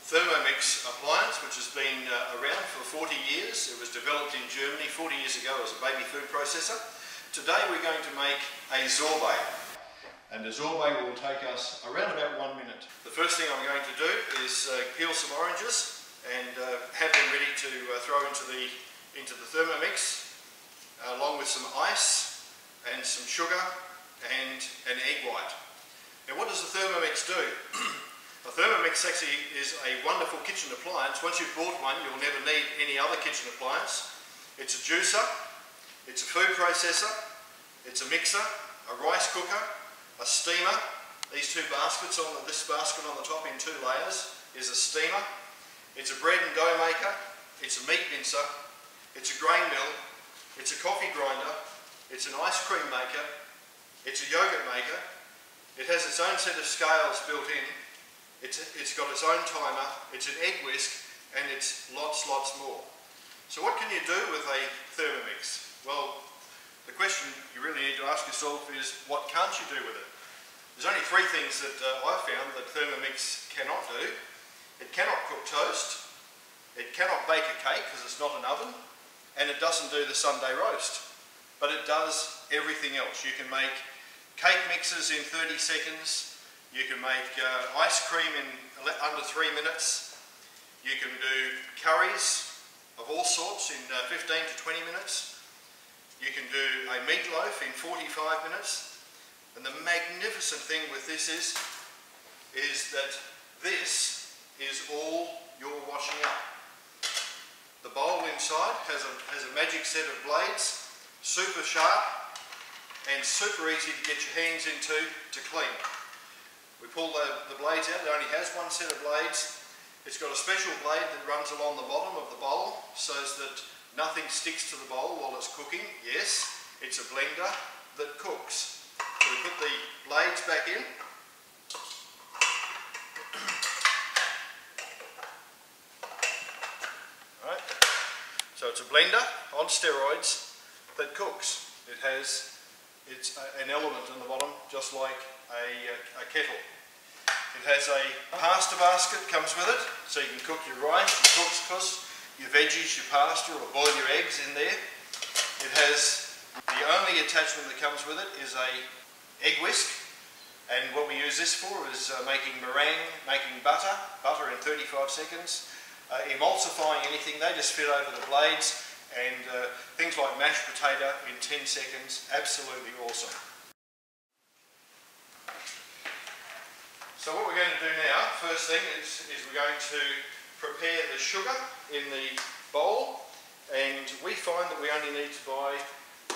Thermomix appliance, which has been around for 40 years. It was developed in Germany 40 years ago as a baby food processor. Today we're going to make a sorbet. And a sorbet will take us around about 1 minute. The first thing I'm going to do is peel some oranges and have them ready to throw into the Thermomix, along with some ice and some sugar and an egg white. Now, what does the Thermomix do? The Thermomix actually is a wonderful kitchen appliance. Once you've bought one, you'll never need any other kitchen appliance. It's a juicer, it's a food processor, it's a mixer, a rice cooker, a steamer. These two baskets, this basket on the top in 2 layers is a steamer. It's a bread and dough maker, it's a meat mincer, it's a grain mill, it's a coffee grinder, it's an ice cream maker, it's a yogurt maker, it has its own set of scales built in, it's got its own timer, it's an egg whisk, and it's lots more. So what can you do with a Thermomix? Well, the question you really need to ask yourself is, what can't you do with it? There's only 3 things that I've found that Thermomix cannot do. It cannot cook toast, it cannot bake a cake because it's not an oven, and it doesn't do the Sunday roast. But it does everything else. You can make cake mixes in 30 seconds, you can make ice cream in under 3 minutes, you can do curries of all sorts in 15 to 20 minutes, you can do a meatloaf in 45 minutes, and the magnificent thing with this is that this is all you're washing up. The bowl inside has a magic set of blades, super sharp and super easy to get your hands into to clean. We pull the blades out. It only has 1 set of blades. It's got a special blade that runs along the bottom of the bowl so that nothing sticks to the bowl while it's cooking. Yes, it's a blender that cooks. So we put the blades back in. Right. So it's a blender on steroids that cooks. It's an element in the bottom, just like a kettle. It has a pasta basket comes with it, so you can cook your rice, your couscous, your veggies, your pasta, or boil your eggs in there. It has, the only attachment that comes with it is a egg whisk, and what we use this for is making meringue, making butter in 35 seconds, emulsifying anything. They just fit over the blades, and things like mashed potato in 10 seconds, absolutely awesome. So what we're going to do now, first thing is we're going to prepare the sugar in the bowl, and we find that we only need to buy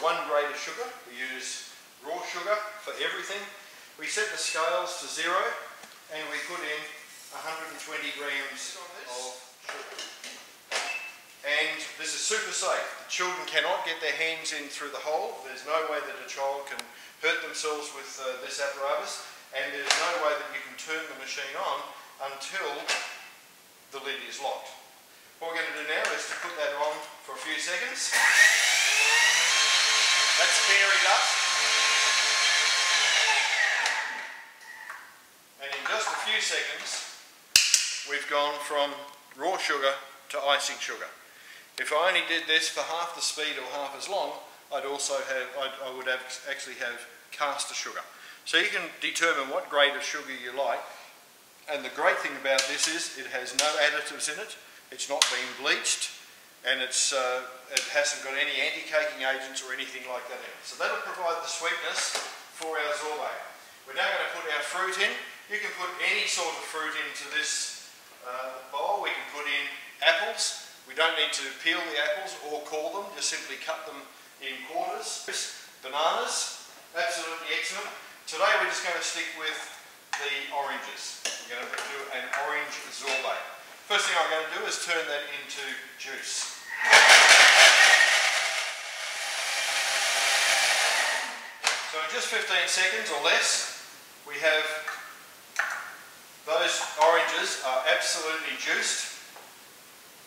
1 grade of sugar. We use raw sugar for everything. We set the scales to 0 and we put in 120 grams of sugar. And this is super safe. The children cannot get their hands in through the hole. There's no way that a child can hurt themselves with this apparatus, and there's no way that you can turn the machine on until the lid is locked. What we're going to do now is to put that on for a few seconds. That's fairy dust. And in just a few seconds, we've gone from raw sugar to icing sugar. If I only did this for half the speed or half as long, I would actually have caster sugar. So you can determine what grade of sugar you like, and the great thing about this is it has no additives in it, it's not been bleached, and it hasn't got any anti-caking agents or anything like that in it. So that'll provide the sweetness for our sorbet. We're now going to put our fruit in. You can put any sort of fruit into this bowl. We can put in apples. We don't need to peel the apples or core them, just simply cut them in quarters. Bananas, absolutely excellent. Today we're just going to stick with the oranges. We're going to do an orange sorbet. First thing I'm going to do is turn that into juice. So in just 15 seconds or less, we have those oranges are absolutely juiced.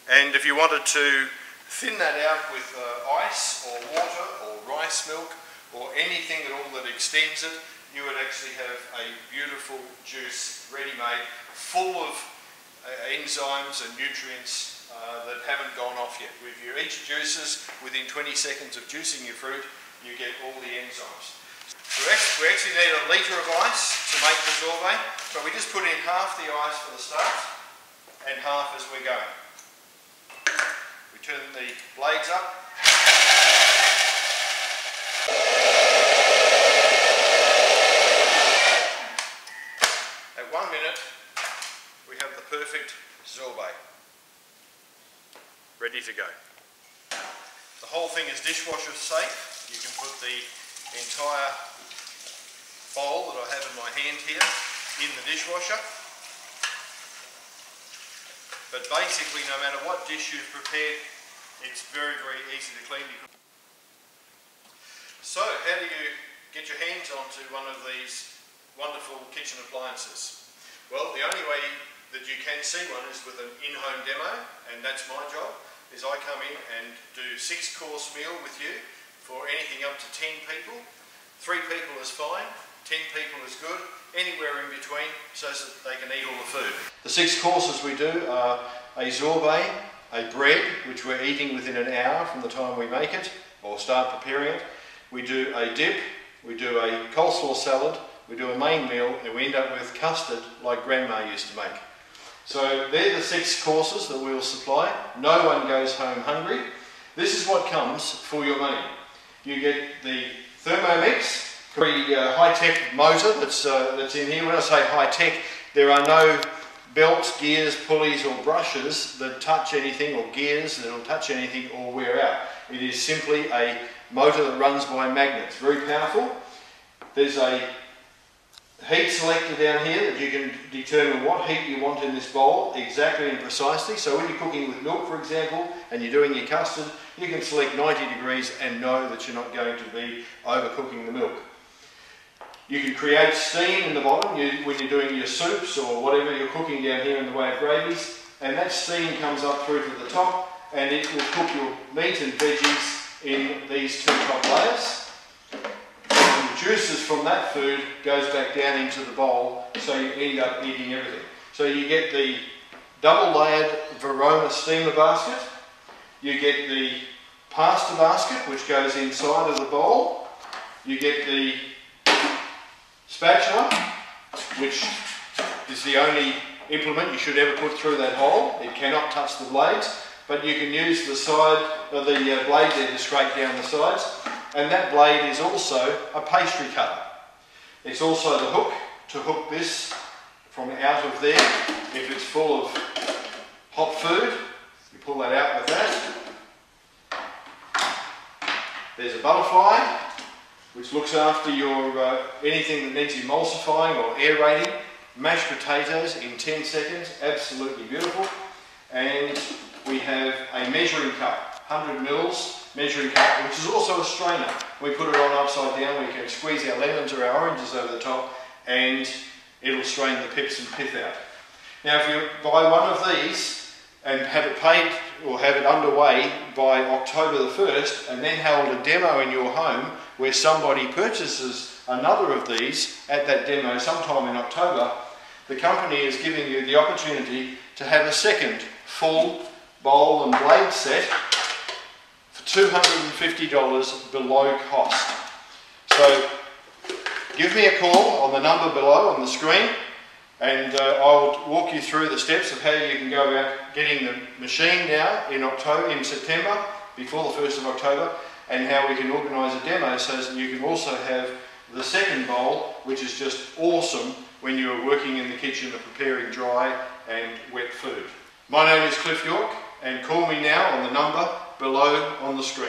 And if you wanted to thin that out with ice or water or rice milk or anything at all that extends it, you would actually have a beautiful juice ready-made, full of enzymes and nutrients that haven't gone off yet. If you eat your juices, within 20 seconds of juicing your fruit, you get all the enzymes. We actually need a litre of ice to make the sorbet, but we just put in half the ice for the start and half as we're going. We turn the blades up. At 1 minute, we have the perfect sorbet ready to go. The whole thing is dishwasher safe. You can put the entire bowl that I have in my hand here in the dishwasher. But basically, no matter what dish you've prepared, it's very, very easy to clean. So, how do you get your hands onto one of these wonderful kitchen appliances? Well, the only way that you can see one is with an in-home demo, and that's my job, is I come in and do 6-course meal with you for anything up to 10 people. 3 people is fine, 10 people is good, anywhere in between so that they can eat all the food. The 6 courses we do are a sorbet, a bread, which we're eating within an hour from the time we make it or start preparing it. We do a dip, we do a coleslaw salad, we do a main meal, and we end up with custard like Grandma used to make. So they're the 6 courses that we'll supply. No one goes home hungry. This is what comes for your money. You get the Thermomix, very high-tech motor that's in here. When I say high-tech, there are no belts, gears, pulleys or brushes that touch anything, or gears that will touch anything or wear out. It is simply a motor that runs by magnets. Very powerful. There's a heat selector down here that you can determine what heat you want in this bowl exactly and precisely. So when you're cooking with milk, for example, and you're doing your custard, you can select 90 degrees and know that you're not going to be overcooking the milk. You can create steam in the bottom when you're doing your soups or whatever you're cooking down here in the way of gravies, and that steam comes up through to the top and it will cook your meat and veggies in these 2 top layers. Juices from that food goes back down into the bowl, so you end up eating everything. So you get the double layered Verona steamer basket, you get the pasta basket which goes inside of the bowl, you get the spatula, which is the only implement you should ever put through that hole. It cannot touch the blades, but you can use the side of the blade there to scrape down the sides. And that blade is also a pastry cutter. It's also the hook to hook this from out of there. If it's full of hot food, you pull that out with that. There's a butterfly, which looks after your anything that needs emulsifying or aerating. Mashed potatoes in 10 seconds, absolutely beautiful. And we have a measuring cup, 100 mils. Measuring cup, which is also a strainer. We put it on upside down, we can squeeze our lemons or our oranges over the top and it'll strain the pips and pith out. Now if you buy one of these and have it paid or have it underway by October the 1st and then hold a demo in your home where somebody purchases another of these at that demo sometime in October, the company is giving you the opportunity to have a second full bowl and blade set $250 below cost. So give me a call on the number below on the screen and I'll walk you through the steps of how you can go about getting the machine now in September, before the 1st of October, and how we can organise a demo so that you can also have the second bowl, which is just awesome when you're working in the kitchen and preparing dry and wet food. My name is Cliff York, and call me now on the number below on the screen.